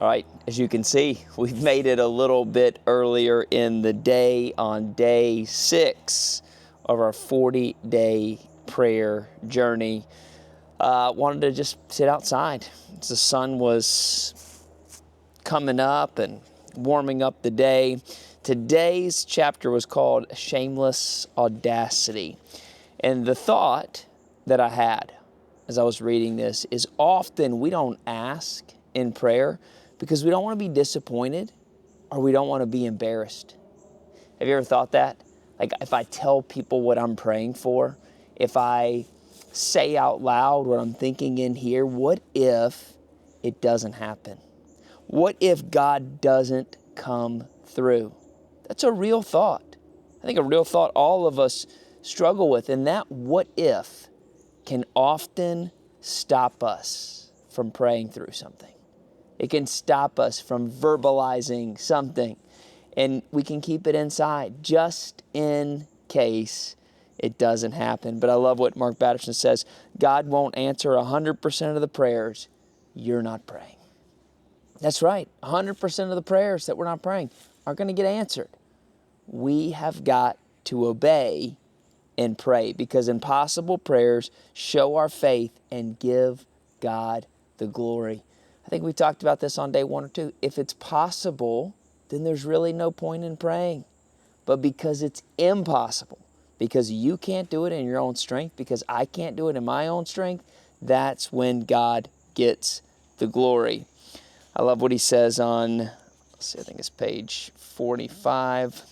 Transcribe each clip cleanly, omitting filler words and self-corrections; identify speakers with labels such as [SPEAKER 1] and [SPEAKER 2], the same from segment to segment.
[SPEAKER 1] All right, as you can see, we've made it a little bit earlier in the day on day 6 of our 40-day prayer journey. Wanted to just sit outside. The sun was coming up and warming up the day. Today's chapter was called Shameless Audacity. And the thought that I had as I was reading this is often we don't ask in prayer because we don't want to be disappointed or we don't want to be embarrassed. Have you ever thought that? Like if I tell people what I'm praying for, if I say out loud what I'm thinking in here, what if it doesn't happen? What if God doesn't come through? That's a real thought. I think a real thought all of us struggle with, and that what if can often stop us from praying through something. It can stop us from verbalizing something, and we can keep it inside just in case it doesn't happen. But I love what Mark Batterson says, God won't answer 100% of the prayers you're not praying. That's right, 100% of the prayers that we're not praying aren't going to get answered. We have got to obey and pray because impossible prayers show our faith and give God the glory. I think we talked about this on day 1 or 2. If it's possible, then there's really no point in praying. But because it's impossible, because you can't do it in your own strength, because I can't do it in my own strength, that's when God gets the glory. I love what he says on, I think it's page 45.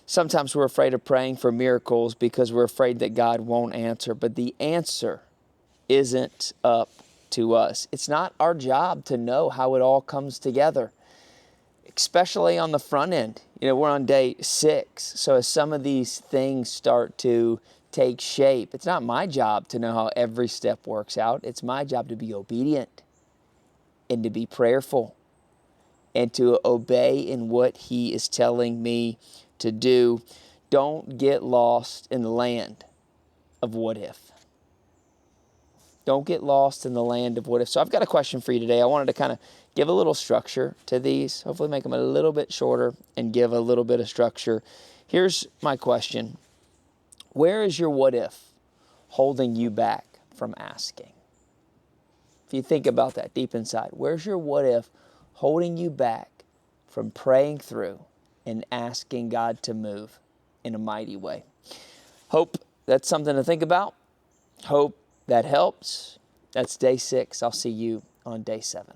[SPEAKER 1] Sometimes we're afraid of praying for miracles because we're afraid that God won't answer, but the answer isn't up to us. It's not our job to know how it all comes together, especially on the front end. We're on day 6, so as some of these things start to take shape, it's not my job to know how every step works out. It's my job to be obedient and to be prayerful and to obey in what he is telling me to do. Don't get lost in the land of what if. Don't get lost in the land of what if. So I've got a question for you today. I wanted to kind of give a little structure to these, hopefully make them a little bit shorter and give a little bit of structure. Here's my question. Where is your what if holding you back from asking? If you think about that deep inside, where's your what if holding you back from praying through and asking God to move in a mighty way? Hope that's something to think about. Hope that helps. That's day 6. I'll see you on day 7.